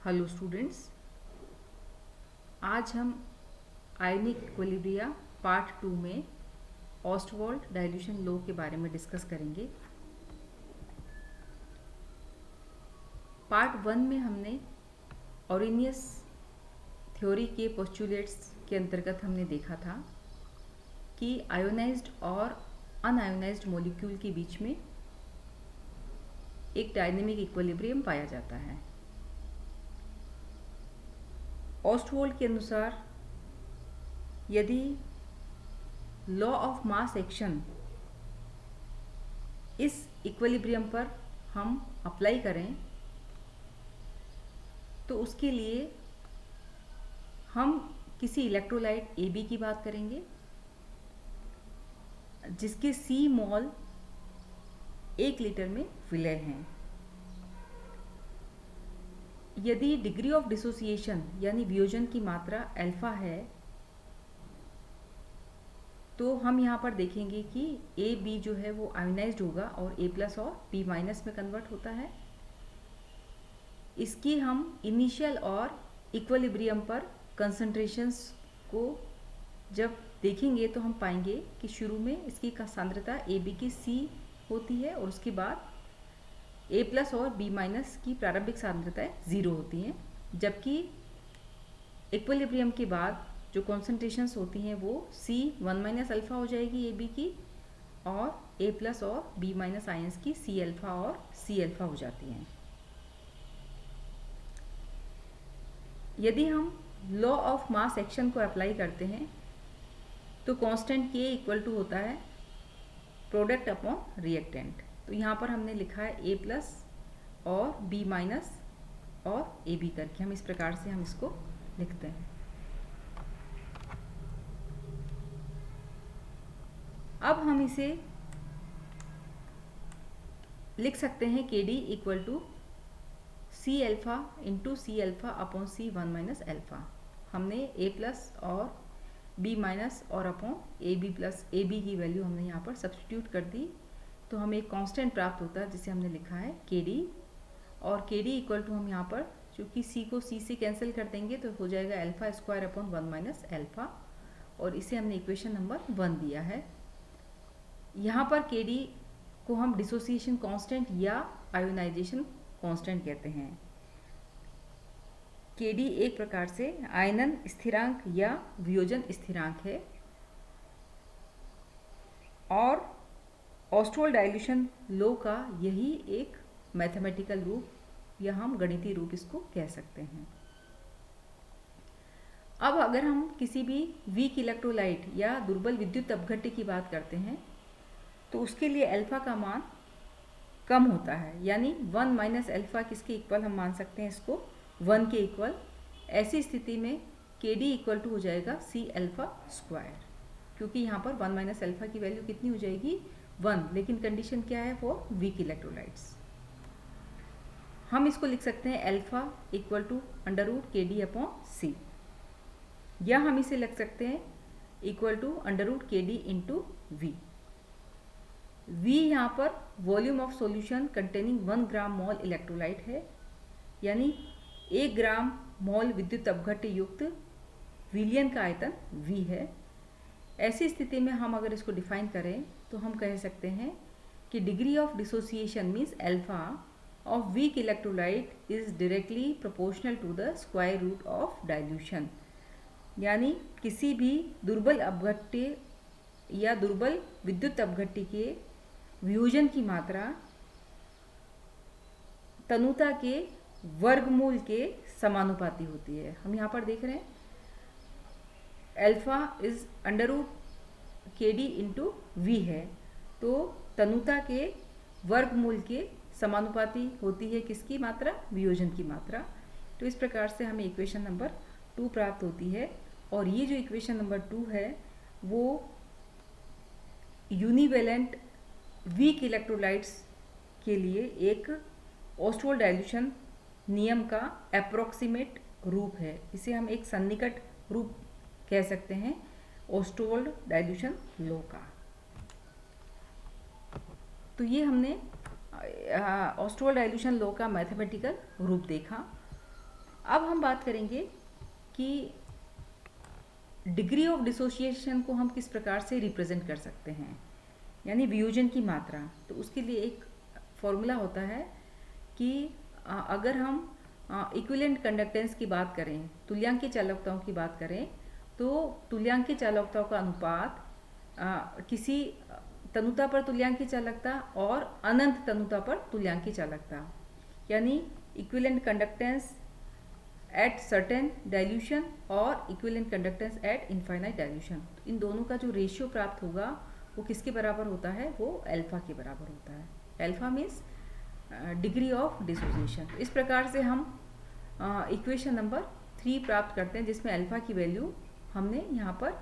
Hello students, आज हम आयनिक equilibria part 2 में ऑस्टवाल्ड डाइल्यूशन लॉ के बारे में डिस्कस करेंगे। पार्ट 1 में हमने ऑरिनियस थ्योरी के पोस्टुलेट्स के अंतर्गत हमने देखा था कि आयोनाइज्ड और अनआयोनाइज्ड मॉलिक्यूल के बीच में एक डायनेमिक इक्विलिब्रियम पाया जाता है। ऑस्टवाल्ड के अनुसार यदि लॉ ऑफ मास एक्शन इस इक्विलिब्रियम पर हम अप्लाई करें तो उसके लिए हम किसी इलेक्ट्रोलाइट AB की बात करेंगे जिसके C मोल 1 लीटर में विलय हैं। यदि डिग्री ऑफ डिसोसिएशन यानी वियोजन की मात्रा अल्फा है तो हम यहाँ पर देखेंगे कि AB जो है वो आयोनाइज्ड होगा और A+ और B- में कन्वर्ट होता है। इसकी हम इनिशियल और इक्विलिब्रियम पर कंसंट्रेशंस को जब देखेंगे तो हम पाएंगे कि शुरू में इसकी सांद्रता AB की C होती है और उसके बाद A+ और B- की प्रारंभिक सांद्रताएं 0 होती हैं, जबकि इक्विलिब्रियम के बाद जो कॉन्सेंट्रेशंस होती हैं वो C1- अल्फा हो जाएगी AB की और A+ और B- आयंस की C अल्फा और C अल्फा हो जाती हैं। यदि हम लॉ ऑफ मास एक्शन को अप्लाई करते हैं तो कांस्टेंट K इक्वल टू होता है प्रोडक्ट अपॉन रिएक्टेंट। तो यहाँ पर हमने लिखा है A+ और B- और AB करके हम इस प्रकार से हम इसको लिखते हैं। अब हम इसे लिख सकते हैं KD equal to C alpha into C alpha upon C1- alpha. हमने A+ और B- और अपॉन AB की वैल्यू हमने यहाँ पर सब्स्टिट्यूट कर दी तो हमें एक कांस्टेंट प्राप्त होता है जिसे हमने लिखा है KD। और KD इक्वल टू हम यहाँ पर चूँकि C को C से कैंसिल कर देंगे तो हो जाएगा अल्फा स्क्वायर अपॉन 1- अल्फा, और इसे हमने इक्वेशन नंबर 1 दिया है। यहाँ पर KD को हम डिसोसिएशन कांस्टेंट या आयोनाइजेशन कांस्टेंट कहते हैं। KD एक प्रकार से आयनन स्थिरांक या वियोजन स्थिरांक है और ऑस्टवाल्ड डाइल्यूशन लॉ का यही एक मैथमेटिकल रूप या हम गणितीय रूप इसको कह सकते हैं। अब अगर हम किसी भी वीक इलेक्ट्रोलाइट या दुर्बल विद्युत अपघट्य की बात करते हैं तो उसके लिए अल्फा का मान कम होता है, यानी 1- अल्फा किसके इक्वल हम मान सकते हैं इसको 1 के इक्वल। ऐसी स्थिति में KD इक्वल टू हो जाएगा C अल्फा स्क्वायर, क्योंकि यहाँ पर 1- अल्फा की वैल्यू कितनी हो जाएगी 1, लेकिन कंडीशन क्या है फॉर वीक इलेक्ट्रोलाइट्स। हम इसको लिख सकते हैं alpha equal to √KD upon C, या हम इसे लिख सकते हैं equal to √KD into V। V यहाँ पर volume of solution containing 1 gram mole electrolyte है, यानी 1 ग्राम मोल विद्युत अपघट्य युक्त विलयन का आयतन V है। ऐसी स्थिति में हम अगर इसको डिफाइन करें तो हम कह सकते हैं कि degree of dissociation means alpha of weak electrolyte is directly proportional to the square root of dilution, यानी किसी भी दुर्बल अपघट्य या दुर्बल विद्युत अपघट्य के वियोजन की मात्रा तनुता के वर्गमूल के समानुपाती होती है। हम यहाँ पर देख रहे हैं alpha is √KD into V है, तो तनुता के वर्गमूल के समानुपाती होती है किसकी मात्रा, वियोजन की मात्रा। तो इस प्रकार से हमें इक्वेशन नंबर 2 प्राप्त होती है, और ये जो इक्वेशन नंबर 2 है वो यूनिवेलेंट वीक इलेक्ट्रोलाइट्स के लिए एक ऑस्टवाल्ड डाइल्यूशन नियम का अप्रोक्सीमेट रूप है। इसे हम एक सन्निकट रूप कह सकते हैं ऑस्टवाल्ड डाइल्यूशन लॉ का। तो ये हमने ऑस्टवाल्ड डाइल्यूशन लॉ का मैथमेटिकल रूप देखा। अब हम बात करेंगे कि डिग्री ऑफ डिसोसिएशन को हम किस प्रकार से रिप्रेजेंट कर सकते हैं, यानी वियोजन की मात्रा। तो उसके लिए एक फॉर्मूला होता है कि अगर हम इक्विवेलेंट कंडक्टेंस की बात करें, तुल्यांकी चालकताओं की बात करें, तो तुल्यांकी चालकताओं का अनुपात किसी तनुता पर तुल्यांकी चालकता और अनंत तनुता पर तुल्यांकी चालकता, यानी equivalent conductance at certain dilution और equivalent conductance at infinite dilution, इन दोनों का जो रेशियो प्राप्त होगा वो किसके बराबर होता है, वो अल्फा के बराबर होता है। Alpha means degree of dissociation. इस प्रकार से हम इक्वेशन नंबर 3 प्राप्त करते हैं, जिसमें अल्फा की वैल्यू हमने यहाँ पर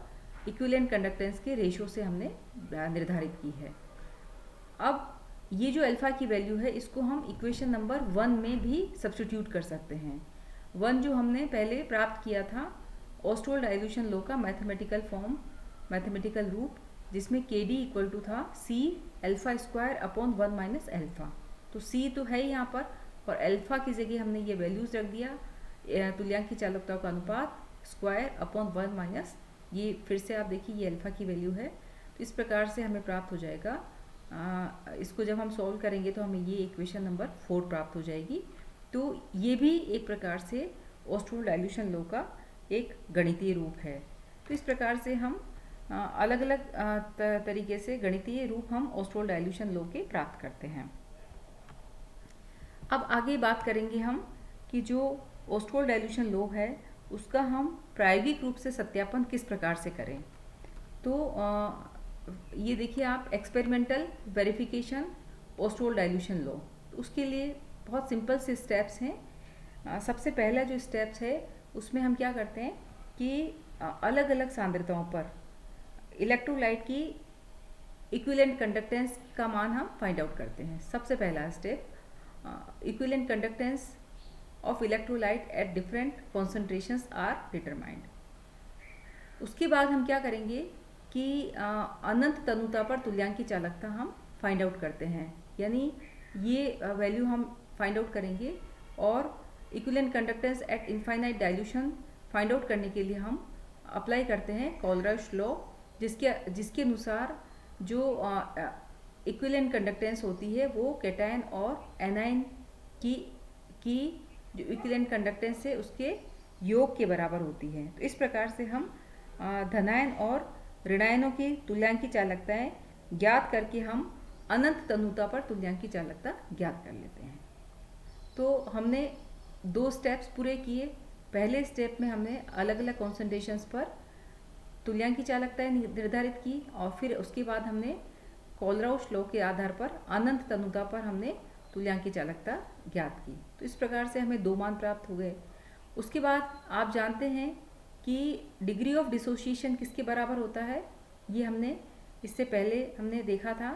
इक्विवेलेंट कंडक्टेंस के रेशियो से हमने निर्धारित की है। अब ये जो अल्फा की वैल्यू है, इसको हम इक्वेशन नंबर 1 में भी सब्स्टिट्यूट कर सकते हैं। 1 जो हमने पहले प्राप्त किया था ऑस्टोल डाइल्यूशन लॉ का मैथमेटिकल फॉर्म, मैथमेटिकल रूप, जिसमें के डी इक्वल टू था C alpha square upon 1 minus alpha. तो सी तो है यहाँ पर, और अल्फा की जगह हमने ये वैल्यूज रख दिया, तुल्यांकी चालकताओं का अनुपात स्क्वायर अपॉन 1 माइनस, ये फिर से आप देखिए ये अल्फा की वैल्यू है। तो इस प्रकार से हमें प्राप्त हो जाएगा, इसको जब हम सॉल्व करेंगे तो हमें ये इक्वेशन नंबर 4 प्राप्त हो जाएगी। तो ये भी एक प्रकार से ऑस्टोल डाइल्यूशन लॉ का एक गणितीय रूप है। तो इस प्रकार से हम अलग अलग तरीके से गणितीय रूप हम ऑस्टोल डाइल्यूशन लॉ के प्राप्त करते हैं। अब आगे बात करेंगे हम कि जो ऑस्टोल डाइल्यूशन लॉ है उसका हम प्रायोगिक रूप से सत्यापन किस प्रकार से करें। तो ये देखिए आप, एक्सपेरिमेंटल वेरिफिकेशन ऑस्टोल डाइल्यूशन लॉ, उसके लिए बहुत सिंपल से स्टेप्स हैं। सबसे पहला जो स्टेप्स है उसमें हम क्या करते हैं कि अलग अलग सांद्रताओं पर इलेक्ट्रोलाइट की इक्विवेलेंट कंडक्टेंस का मान हम फाइंड आउट करते हैं। सबसे पहला step, equivalent conductance of electrolyte at different concentrations are determined. उसके बाद हम क्या करेंगे कि अनंत तनुता पर तुल्यांकी चालकता हम फाइंड आउट करते हैं, यानी ये वैल्यू हम फाइंड आउट करेंगे। और equivalent conductance at infinite dilution find out करने के लिए हम अप्लाई करते हैं कोलराउश लॉ, जिसके अनुसार जो इक्विवेलेंट कंडक्टेंस होती है वो कैटायन और एनायन की जो इक्विवेलेंट कंडक्टेंस है उसके योग के बराबर होती है। तो इस प्रकार से हम धनायन और ऋणायनों की तुल्यांकी चालकताएं ज्ञात करके हम अनंत तनुता पर तुल्यांकी चालकता ज्ञात कर लेते हैं। तो हमने 2 स्टेप्स पूरे किए। पहले स्टेप में हमने अलग अलग कॉन्सेंट्रेशंस पर तुल्यांकी चालकताएं निर्धारित की, और फिर उसके बाद हमने कोलराउश लॉ के आधार पर अनंत तनुता पर हमने तुल्यांकी चालकता ज्ञात की। तो इस प्रकार से हमें 2 मान प्राप्त हो गए। उसके बाद आप जानते हैं कि डिग्री ऑफ डिसोसिएशन किसके बराबर होता है। ये हमने इससे पहले हमने देखा था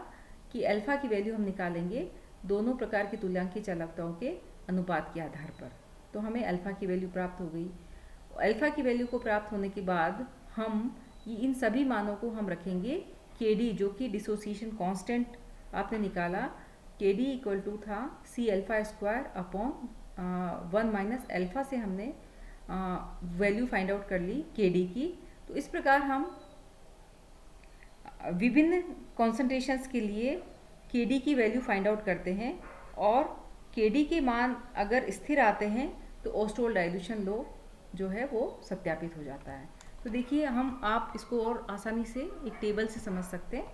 कि अल्फा की वैल्यू हम निकालेंगे दोनों प्रकार की तुल्यांकी चालकताओं के अनुपात के आधार पर। तो हमें अल्फा की वैल्यू प्राप्त हो गई। अल्फा की वैल्यू को प्राप्त होने के बाद हम इन सभी मानों को हम रखेंगे के डी, जो कि डिसोसिएशन कांस्टेंट आपने निकाला, के डी इक्वल टू था C alpha square upon 1 minus alpha से हमने वैल्यू फाइंड आउट कर ली के डी की। तो इस प्रकार हम विभिन्न कॉन्सेंट्रेशंस के लिए के डी की वैल्यू फाइंड आउट करते हैं, और के डी के मान अगर स्थिर आते हैं तो ऑस्टोल डाइल्यूशन लॉ जो है वो सत्यापित हो जाता है। तो देखिए आप इसको और आसानी से एक टेबल से समझ सकते हैं।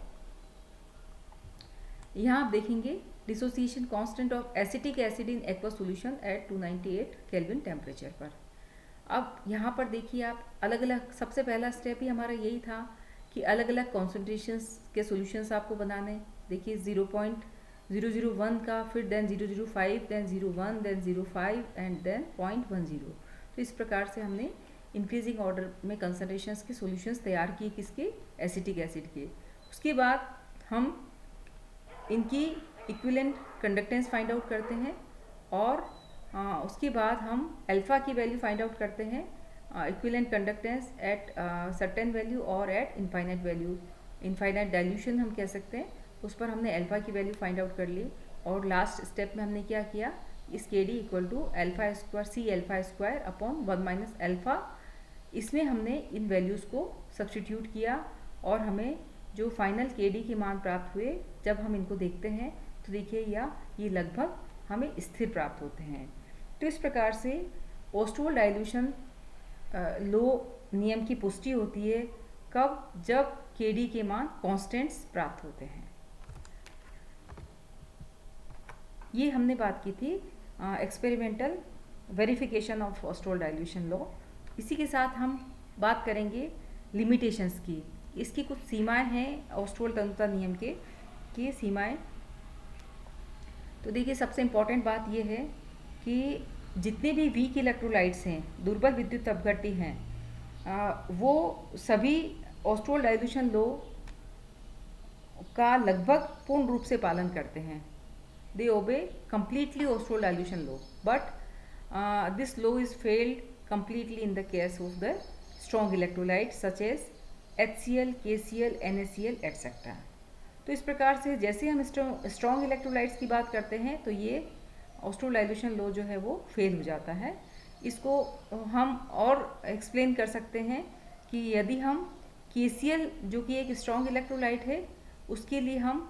यहाँ आप देखेंगे dissociation constant of acetic acid in aqua solution at 298 kelvin temperature पर। अब यहाँ पर देखिए आप अलग अलग, सबसे पहला स्टेप ही हमारा यही था कि अलग अलग कॉन्सेंट्रेशंस के सॉल्यूशंस आपको बनाने। देखिए 0.001 का, फिर then 005, then 01, then 05 and then 0.10। तो इस प्रकार से हमने इंक्रीजिंग ऑर्डर में कंसंट्रेशंस के सॉल्यूशंस तैयार किए, किसके, एसिटिक एसिड के। उसके बाद हम इनकी इक्विवेलेंट कंडक्टेंस फाइंड आउट करते हैं, और उसके बाद हम अल्फा की वैल्यू फाइंड आउट करते हैं, equivalent conductance at certain value और at infinite value, infinite dilution हम कह सकते हैं, उस पर हमने अल्फा की वैल्यू फाइंड आउट कर ली। और लास्ट स्टेप में हमने क्या किया, इस K D equal to alpha square C alpha square upon 1 minus alpha. इसमें हमने इन वैल्यूज़ को सब्स्टिट्यूट किया और हमें जो फाइनल के डी के मान प्राप्त हुए, जब हम इनको देखते हैं तो देखिए ये लगभग हमें स्थिर प्राप्त होते हैं। तो इस प्रकार से ओस्टोल डाइल्यूशन लो नियम की पुष्टि होती है कब? जब के डी के मान कॉन्स्टेंट्स प्राप्त होते हैं। ये हमने बात की थी experimental verification of Ostwald dilution law. इसी के साथ हम बात करेंगे लिमिटेशंस की। इसकी कुछ सीमाएं हैं ओस्टोल तनुता नियम के सीमाएं। तो देखिए, सबसे इम्पॉर्टेंट बात यह है कि जितने भी वीक इलेक्ट्रोलाइट्स हैं, दुर्बल विद्युत अपघट्य हैं, वो सभी ओस्टोल डाइल्यूशन लॉ का लगभग पूर्ण रूप से पालन करते हैं। They obey completely Ostwald dilution law, but this law is failed completely in the case of the strong electrolytes such as HCl, KCl, NaCl etc. तो इस प्रकार से जैसे हम स्ट्रॉन्ग इलेक्ट्रोलाइट्स की बात करते हैं तो ये ओस्टोल डाइल्यूशन लॉ जो है वो फेल हो जाता है। इसको हम और एक्सप्लेन कर सकते हैं कि यदि हम KCl जो कि एक स्ट्रॉन्ग इलेक्ट्रोलाइट है उसके लिए हम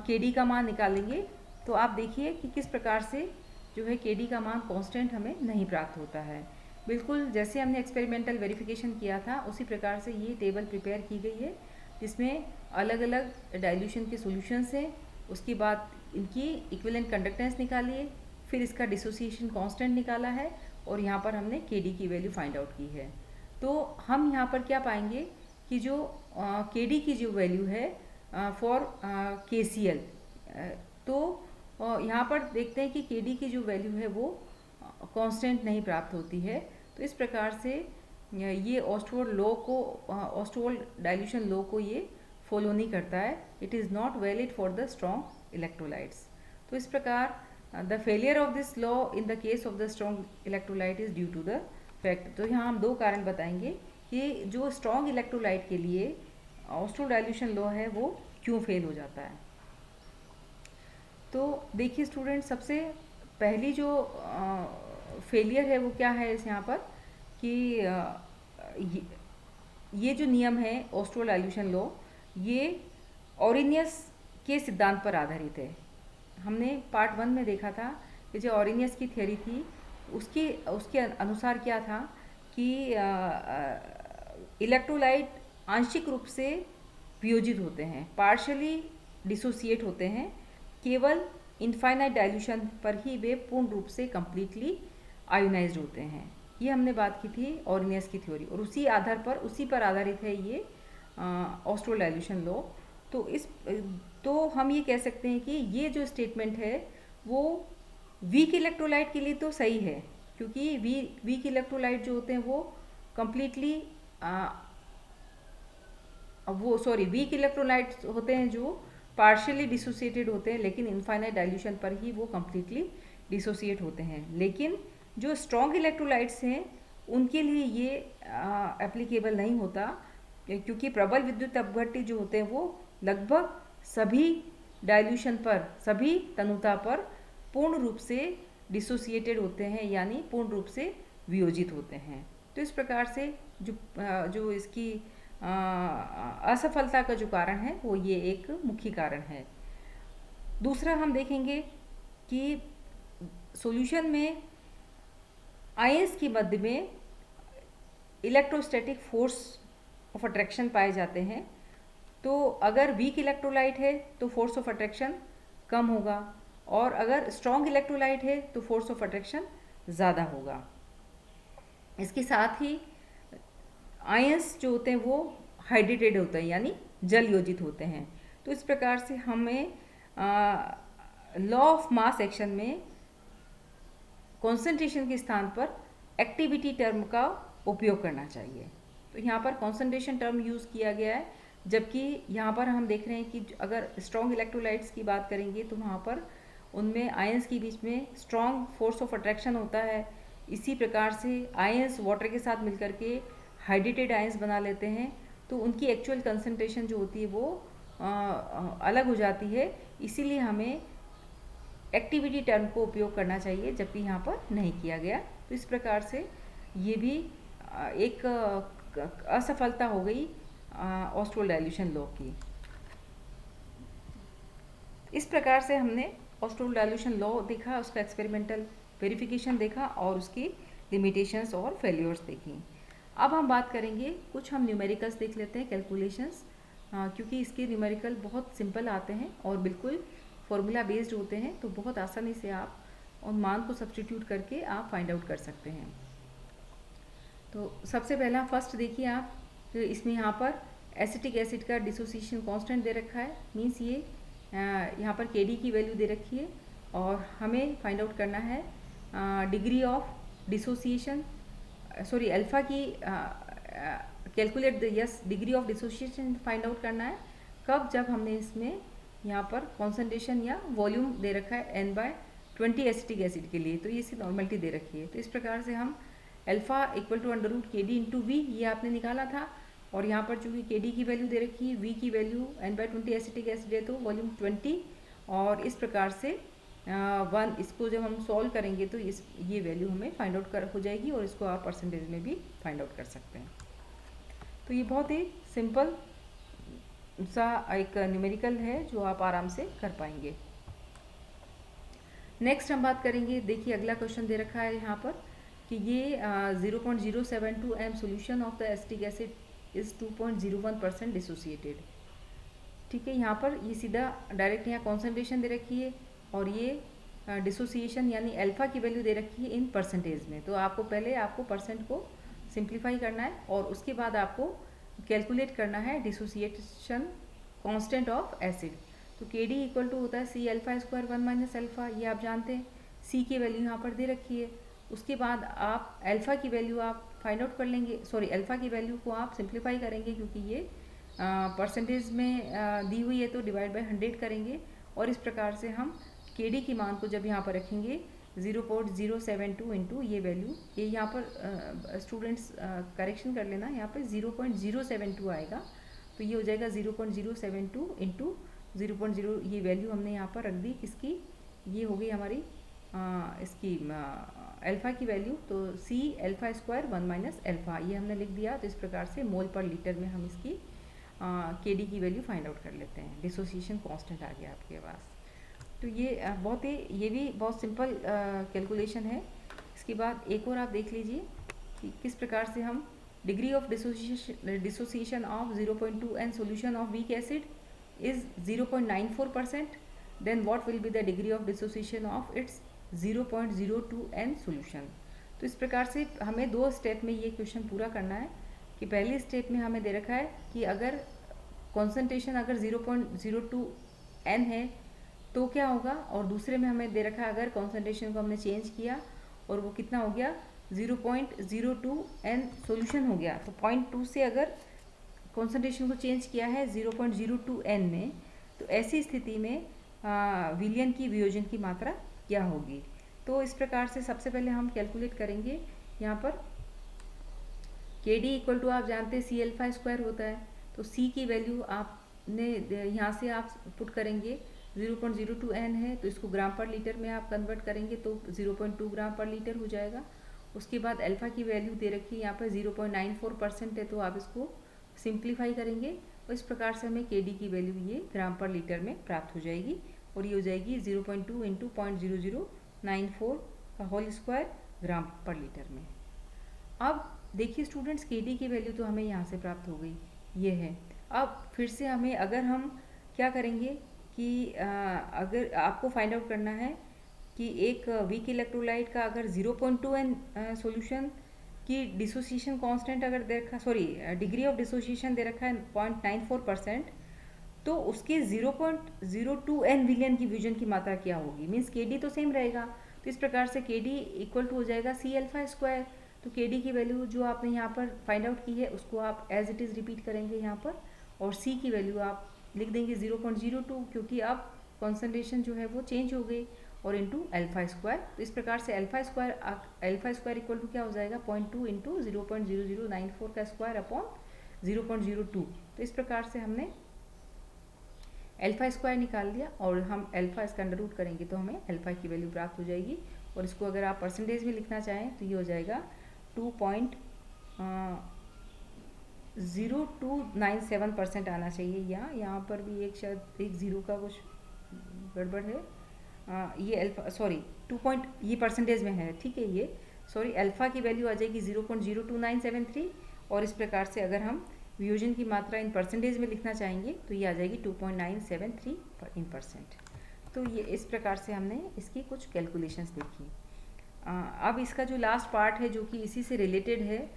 KD का मान निकालेंगे तो आप देखिए कि किस प्रकार से जो है KD का मान कांस्टेंट हमें नहीं प्राप्त होता है। बिल्कुल जैसे हमने एक्सपेरिमेंटल वेरिफिकेशन किया था उसी प्रकार से ये टेबल प्रिपेयर की गई है जिसमें अलग अलग डाइल्यूशन के सॉल्यूशंस हैं। उसके बाद इनकी इक्विवेलेंट कंडक्टेंस निकाली है, फिर इसका डिसोसिएशन कांस्टेंट निकाला है और यहाँ पर हमने KD की वैल्यू फाइंड आउट की है। तो हम यहाँ पर क्या पाएंगे कि जो KD की जो वैल्यू है फॉर KCl, तो यहाँ पर देखते हैं कि KD की जो वैल्यू है वो कांस्टेंट नहीं प्राप्त होती है। तो इस प्रकार से ये ओस्टोल डाइल्यूशन लॉ को ये फॉलो नहीं करता है। It is not valid for the strong electrolytes. तो इस प्रकार the failure of this law in the case of the strong electrolyte is due to the fact. तो यहाँ हम दो कारण बताएंगे कि जो स्ट्रॉन्ग इलेक्ट्रोलाइट के लिए ओस्टोल डाइल्यूशन लॉ है वो क्यों फेल हो जाता है। तो देखिए स्टूडेंट, सबसे पहली जो फेलियर है वो क्या है इस यहाँ पर कि ये जो नियम है ओस्टोल डाइल्यूशन लॉ ये ऑरिनियस के सिद्धांत पर आधारित है। हमने पार्ट 1 में देखा था कि जो ऑरिनियस की थ्योरी थी उसके अनुसार क्या था कि इलेक्ट्रोलाइट आंशिक रूप से वियोजित होते हैं, पार्शियली डिसोसिएट होते हैं, केवल इनफाइनाइट डाइल्यूशन पर ही वे पूर्ण रूप से कंप्लीटली आयोनाइज्ड होते हैं। ये हमने बात की थी ऑरिनियस की थ्योरी और उसी पर आधारित है ये ओस्टोल डाइल्यूशन लॉ। तो हम ये कह सकते हैं कि ये जो स्टेटमेंट है वो वीक इलेक्ट्रोलाइट के लिए तो सही है, क्योंकि वीक इलेक्ट्रोलाइट जो होते हैं वो कंप्लीटली वीक इलेक्ट्रोलाइट्स होते हैं जो पार्शियली डिसोसिएटेड होते हैं, लेकिन इनफाइनाइट डाइल्यूशन पर ही वो कंप्लीटली डिसोसिएट होते हैं। लेकिन जो स्ट्रॉन्ग इलेक्ट्रोलाइट्स हैं उनके लिए ये एप्लीकेबल नहीं होता, क्योंकि प्रबल विद्युत अपघट्य जो होते हैं वो लगभग सभी डाइल्यूशन पर, सभी तनुता पर पूर्ण रूप से डिसोसिएटेड होते हैं, यानी पूर्ण रूप से वियोजित होते हैं। तो इस प्रकार से जो इसकी असफलता का जो कारण है वो ये एक मुख्य कारण है। दूसरा हम देखेंगे कि सॉल्यूशन में आयंस के मध्य में इलेक्ट्रोस्टैटिक फोर्स ऑफ अट्रैक्शन पाए जाते हैं। तो अगर वीक इलेक्ट्रोलाइट है तो फोर्स ऑफ अट्रैक्शन कम होगा और अगर स्ट्रॉन्ग इलेक्ट्रोलाइट है तो फोर्स ऑफ अट्रैक्शन ज़्यादा होगा। इसके साथ ही आयंस जो होते हैं वो हाइड्रेटेड होते हैं, यानी जल योजित होते हैं। तो इस प्रकार से हमें लॉ ऑफ मास एक्शन में कॉन्सेंट्रेशन के स्थान पर एक्टिविटी टर्म का उपयोग करना चाहिए। तो यहाँ पर कॉन्सेंट्रेशन टर्म यूज़ किया गया है, जबकि यहाँ पर हम देख रहे हैं कि अगर स्ट्रॉन्ग इलेक्ट्रोलाइट्स की बात करेंगे तो वहाँ पर उनमें आयंस के बीच में स्ट्रॉन्ग फोर्स ऑफ अट्रैक्शन होता है। इसी प्रकार से आयंस वाटर के साथ मिलकर के हाइड्रेटेड आयंस बना लेते हैं, तो उनकी एक्चुअल कंसंट्रेशन जो होती है वो अलग हो जाती है। इसीलिए हमें एक्टिविटी टर्म को उपयोग करना चाहिए, जबकि यहाँ पर नहीं किया गया। तो इस प्रकार से ये भी एक असफलता हो गई ऑस्ट्रोल डाइल्यूशन लॉ की। इस प्रकार से हमने ऑस्ट्रोल डाइल्यूशन लॉ देखा, उसका एक्सपेरिमेंटल वेरिफिकेशन देखा और उसकी लिमिटेशंस और फेल्योर्स देखी। अब हम बात करेंगे, कुछ हम न्यूमेरिकल्स देख लेते हैं, कैलकुलेशंस, क्योंकि इसके न्यूमेरिकल बहुत सिंपल आते हैं और बिल्कुल फॉर्मूला बेस्ड होते हैं, तो बहुत आसानी से आप उन मान को सब्स्टिट्यूट करके आप फाइंड आउट कर सकते हैं। तो सबसे पहला फर्स्ट देखिए आप, तो इसमें यहाँ पर एसिटिक एसिड का डिसोसिएशन कांस्टेंट दे रखा है, मीन्स ये यहाँ पर Kd की वैल्यू दे रखी है और हमें फाइंड आउट करना है degree of dissociation, sorry alpha की calculate the yes degree of dissociation find out करना है। कब? जब हमने इसमें यहाँ पर कॉन्सेंट्रेशन या वॉल्यूम दे रखा है n/20 एसिटिक एसिड के लिए, तो ये इसकी नॉर्मलिटी दे रखी है। तो इस प्रकार से हम alpha equal to √Kd into V, ये आपने निकाला था, और यहाँ पर चूँकि Kd की वैल्यू दे रखी है, V की वैल्यू n/20 एसिटिक एसिड है तो वॉल्यूम 20, और इस प्रकार से 1 इसको जब हम सॉल्व करेंगे तो ये वैल्यू हमें फाइंड आउट हो जाएगी, और इसको आप परसेंटेज में भी फाइंड आउट कर सकते हैं। तो ये बहुत ही सिंपल सा एक न्यूमेरिकल है जो आप आराम से कर पाएंगे। नेक्स्ट हम बात करेंगे, देखिए अगला क्वेश्चन दे रखा है यहाँ पर कि ये 0.072 m solution of the acetic acid is 2.01% dissociated. ठीक है, यहाँ पर ये सीधा डायरेक्ट यहाँ कॉन्सेंट्रेशन दे रखी है और ये डिसोसिएशन यानी अल्फ़ा की वैल्यू दे रखी है इन परसेंटेज में। तो आपको पहले परसेंट को सिंप्लीफाई करना है और उसके बाद आपको कैलकुलेट करना है डिसोसिएशन कांस्टेंट ऑफ एसिड। तो Kd इक्वल टू होता है C∆2 1 - अल्फ़ा, ये आप जानते हैं। C की वैल्यू यहाँ पर दे रखी है। उसके बाद आप अल्फ़ा की वैल्यू आप फाइंड आउट कर लेंगे, सॉरी अल्फ़ा की वैल्यू को आप सिंप्लीफाई करेंगे क्योंकि ये परसेंटेज में दी हुई है तो डिवाइड बाय 100 करेंगे, और इस प्रकार से हम Kd की मान को जब यहाँ पर रखेंगे 0.072 इंटू ये वैल्यू, ये यहाँ पर स्टूडेंट्स करेक्शन कर लेना, यहाँ पर 0.072 आएगा, तो ये हो जाएगा 0.072 इंटू 0.0, ये वैल्यू हमने यहाँ पर रख दी किसकी, ये हो गई हमारी इसकी अल्फ़ा की वैल्यू, तो C∆2 1 - अल्फ़ा ये हमने लिख दिया। तो इस प्रकार से मोल पर लीटर में हम इसकी Kd की वैल्यू फाइंड आउट कर लेते हैं। डिसोसिएशन कांस्टेंट आ गया आपके पास। तो ये भी बहुत सिंपल कैलकुलेशन है। इसके बाद एक और आप देख लीजिए कि किस प्रकार से हम degree of dissociation of 0.2 n solution of weak acid is 0.94%, then what will be the degree of dissociation of its 0.02 n solution. तो इस प्रकार से हमें 2 स्टेप में ये क्वेश्चन पूरा करना है कि पहले स्टेप में हमें दे रखा है कि अगर कॉन्सेंट्रेशन अगर 0.02 n है तो क्या होगा, और दूसरे में हमें दे रखा है अगर कॉन्सेंट्रेशन को हमने चेंज किया और वो कितना हो गया 0.02 n सोल्यूशन हो गया, तो 0.2 से अगर कॉन्सेंट्रेशन को चेंज किया है 0.02 n में, तो ऐसी स्थिति में विलयन की वियोजन की मात्रा क्या होगी। तो इस प्रकार से सबसे पहले हम कैलकुलेट करेंगे यहाँ पर Kd इक्वल टू आप जानते हैं C∆2 होता है, तो C की वैल्यू आपने यहाँ से आप पुट करेंगे 0.02 n है, तो इसको ग्राम पर लीटर में आप कन्वर्ट करेंगे तो 0.2 ग्राम पर लीटर हो जाएगा। उसके बाद अल्फ़ा की वैल्यू दे रखी है यहाँ पर 0.94% है, तो आप इसको सिंप्लीफाई करेंगे और इस प्रकार से हमें Kd की वैल्यू ये ग्राम पर लीटर में प्राप्त हो जाएगी, और ये हो जाएगी 0.2 इंटू 0.0094 का होल स्क्वायर ग्राम पर लीटर में। अब देखिए स्टूडेंट्स, Kd की वैल्यू तो हमें यहाँ से प्राप्त हो गई, ये है। अब फिर से हमें अगर हम क्या करेंगे कि अगर आपको फाइंड आउट करना है कि एक वीक इलेक्ट्रोलाइट का अगर 0.2 n सॉल्यूशन की डिसोसिएशन कांस्टेंट अगर दे रखा, सॉरी डिग्री ऑफ डिसोसिएशन दे रखा है 0.94%, तो उसके 0.02 n विलियन की विजन की मात्रा क्या होगी, मीन्स Kd तो सेम रहेगा। तो इस प्रकार से Kd इक्वल टू हो जाएगा C∆2। तो Kd की वैल्यू जो आपने यहाँ पर फाइंड आउट की है उसको आप एज इट इज़ रिपीट करेंगे यहाँ पर, और C की वैल्यू आप लिख देंगे 0.02 क्योंकि अब कॉन्सेंट्रेशन जो है वो चेंज हो गई, और इंटू अल्फ़ा²। तो इस प्रकार से अल्फ़ा² इक्वल टू क्या हो जाएगा 0.2 इंटू 0.0094 का स्क्वायर अपॉन 0.02। तो इस प्रकार से हमने अल्फ़ा स्क्वायर निकाल दिया और हम अल्फ़ा इसका अंडर रूट करेंगे तो हमें अल्फ़ा की वैल्यू प्राप्त हो जाएगी। और इसको अगर आप परसेंटेज में लिखना चाहें तो ये हो जाएगा 2.0297% आना चाहिए। यहाँ पर भी एक शायद एक ज़ीरो का कुछ गड़बड़ है। ये अल्फ़ा सॉरी 2 ये परसेंटेज में है, ठीक है। ये सॉरी अल्फ़ा की वैल्यू आ जाएगी 0.02973 और इस प्रकार से अगर हम वियोजन की मात्रा इन परसेंटेज में लिखना चाहेंगे तो ये आ जाएगी 2.973 %। तो ये इस प्रकार से हमने इसकी कुछ कैलकुलेशंस देखी। अब इसका जो लास्ट पार्ट है जो कि इसी से रिलेटेड है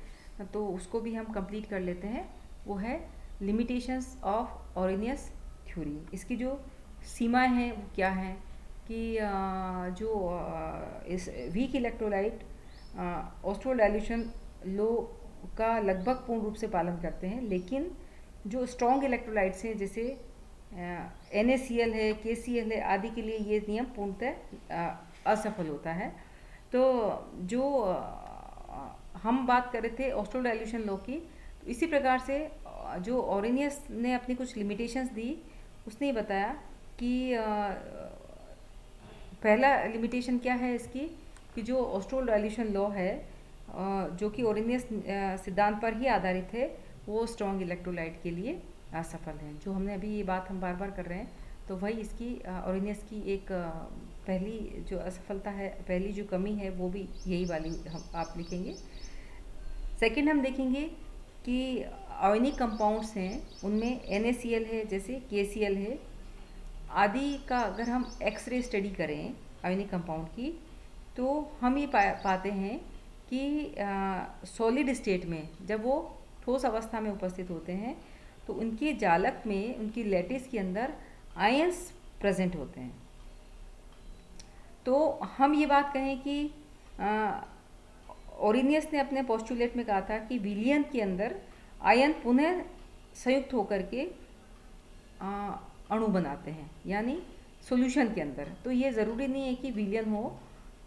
तो उसको भी हम कंप्लीट कर लेते हैं। वो है लिमिटेशंस ऑफ ऑरिनियस थ्योरी। इसकी जो सीमाएं हैं वो क्या हैं कि जो इस weak electrolyte Austro dilution law का लगभग पूर्ण रूप से पालन करते हैं, लेकिन जो स्ट्रॉन्ग इलेक्ट्रोलाइट्स हैं जैसे NaCl है, KCl है आदि के लिए ये नियम पूर्णतः असफल होता है। तो जो हम बात कर रहे थे ऑस्ट्रो डाइल्यूशन लॉ की, तो इसी प्रकार से जो ऑरिनियस ने अपनी कुछ लिमिटेशंस दी, उसने ये बताया कि पहला लिमिटेशन क्या है इसकी कि जो ऑस्ट्रो डाइल्यूशन लॉ है जो कि ऑरिनियस सिद्धांत पर ही आधारित है, वो स्ट्रॉन्ग इलेक्ट्रोलाइट के लिए असफल है। जो हमने अभी ये बात हम बार बार कर रहे हैं, तो वही इसकी ऑरिनियस की एक पहली जो असफलता है, पहली जो कमी है, वो भी यही वाली हम आप लिखेंगे। सेकंड हम देखेंगे कि आयनिक कंपाउंड्स हैं उनमें NaCl है, जैसे KCl है आदि का अगर हम एक्सरे स्टडी करें आयनिक कंपाउंड की, तो हम ये पाते हैं कि सॉलिड स्टेट में जब वो ठोस अवस्था में उपस्थित होते हैं तो उनके जालक में, उनकी लैटिस के अंदर आयंस प्रेजेंट होते हैं। तो हम ये बात कहें कि ओरिनियस ने अपने पोस्टुलेट में कहा था कि विलियन के अंदर आयन पुनः संयुक्त होकर के अणु बनाते हैं, यानी सॉल्यूशन के अंदर। तो ये ज़रूरी नहीं है कि विलियन हो,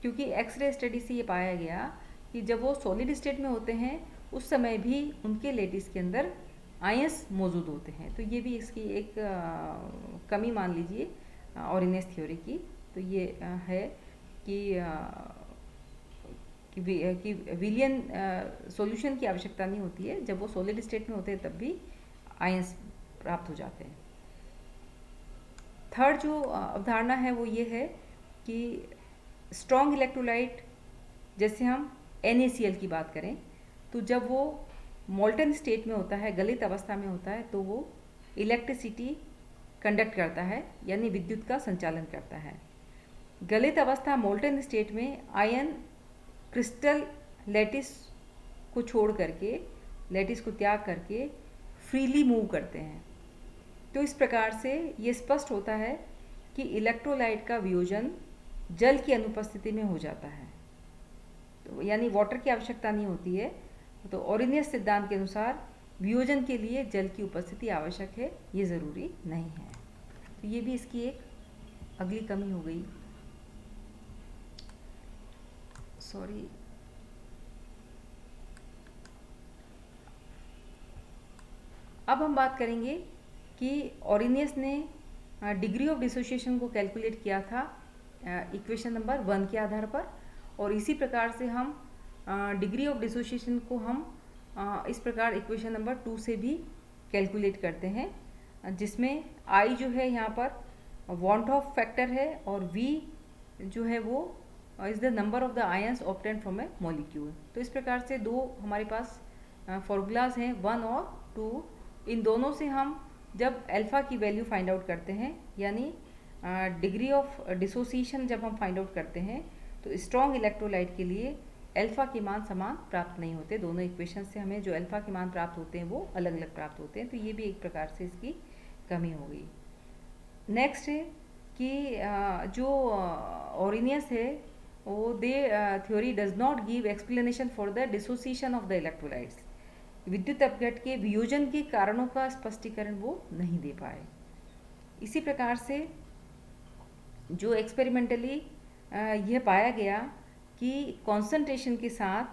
क्योंकि एक्सरे स्टडी से ये पाया गया कि जब वो सॉलिड स्टेट में होते हैं उस समय भी उनके लैटिस के अंदर आयंस मौजूद होते हैं। तो ये भी इसकी एक कमी मान लीजिए ऑरिनियस थ्योरी की। तो ये है कि विलियन सॉल्यूशन की आवश्यकता नहीं होती है, जब वो सॉलिड स्टेट में होते हैं तब भी आयंस प्राप्त हो जाते हैं। थर्ड जो अवधारणा है वो ये है कि स्ट्रॉन्ग इलेक्ट्रोलाइट, जैसे हम NaCl की बात करें, तो जब वो मोल्टन स्टेट में होता है, गलित अवस्था में होता है, तो वो इलेक्ट्रिसिटी कंडक्ट करता है, यानी विद्युत का संचालन करता है। गलित अवस्था मोल्टन स्टेट में आयन क्रिस्टल लैटिस को छोड़ करके, लैटिस को त्याग करके फ्रीली मूव करते हैं। तो इस प्रकार से ये स्पष्ट होता है कि इलेक्ट्रोलाइट का वियोजन जल की अनुपस्थिति में हो जाता है, तो यानी वाटर की आवश्यकता नहीं होती है। तो ओरिनियस सिद्धांत के अनुसार वियोजन के लिए जल की उपस्थिति आवश्यक है, ये ज़रूरी नहीं है। तो ये भी इसकी एक अगली कमी हो गई। सॉरी, अब हम बात करेंगे कि ओरिनियस ने डिग्री ऑफ डिसोसिएशन को कैलकुलेट किया था इक्वेशन नंबर 1 के आधार पर, और इसी प्रकार से हम डिग्री ऑफ डिसोसिएशन को हम इस प्रकार इक्वेशन नंबर 2 से भी कैलकुलेट करते हैं, जिसमें I जो है यहाँ पर वॉन ऑफ फैक्टर है और V जो है वो is the number of the ions obtained from A molecule. तो इस प्रकार से दो हमारे पास फॉर्मूलाज हैं 1 और 2। इन दोनों से हम जब अल्फ़ा की वैल्यू फाइंड आउट करते हैं, यानी डिग्री ऑफ डिसोसिएशन जब हम फाइंड आउट करते हैं, तो स्ट्रॉन्ग इलेक्ट्रोलाइट के लिए अल्फ़ा के मान समान प्राप्त नहीं होते। दोनों इक्वेशन से हमें जो अल्फ़ा के मान प्राप्त होते हैं वो अलग अलग प्राप्त होते हैं। तो ये भी एक प्रकार से इसकी कमी हो गई। नेक्स्ट है कि जो ओरिनियस है वो theory does not give explanation for the dissociation of the electrolytes. विद्युत अपघट के वियोजन के कारणों का स्पष्टीकरण वो नहीं दे पाए। इसी प्रकार से जो एक्सपेरिमेंटली यह पाया गया कि कॉन्सेंट्रेशन के साथ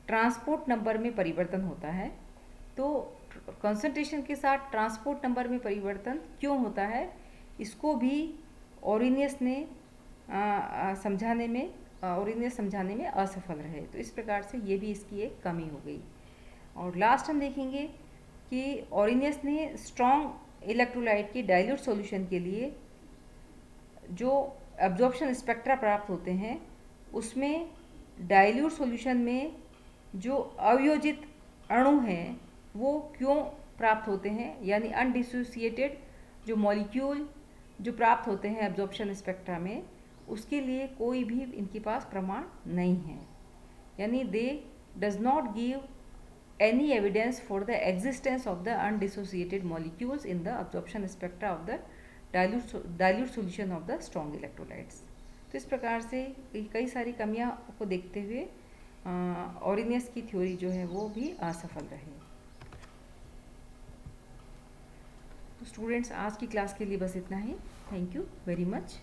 ट्रांसपोर्ट नंबर में परिवर्तन होता है। तो कॉन्सेंट्रेशन के साथ ट्रांसपोर्ट नंबर में परिवर्तन क्यों होता है? इसको भी ओरिनियस ने समझाने में असफल रहे। तो इस प्रकार से ये भी इसकी एक कमी हो गई। और लास्ट हम देखेंगे कि ओरिनियस ने स्ट्रॉन्ग इलेक्ट्रोलाइट की डाइल्यूट सॉल्यूशन के लिए जो एब्जॉर्प्शन स्पेक्ट्रा प्राप्त होते हैं उसमें डाइल्यूट सॉल्यूशन में जो अवयोजित अणु हैं वो क्यों प्राप्त होते हैं, यानी अनडिसोसिएटेड जो मॉलिक्यूल जो प्राप्त होते हैं एब्जॉर्प्शन स्पेक्ट्रा में, उसके लिए कोई भी इनके पास प्रमाण नहीं है। यानी दे does not give any evidence for the existence of the undissociated molecules in the absorption spectra of the dilute solution of the strong electrolytes। तो इस प्रकार से कई सारी कमियां को देखते हुए ओरिनियस की थ्योरी जो है वो भी असफल रही। तो स्टूडेंट्स, आज की क्लास के लिए बस इतना ही। Thank you very much.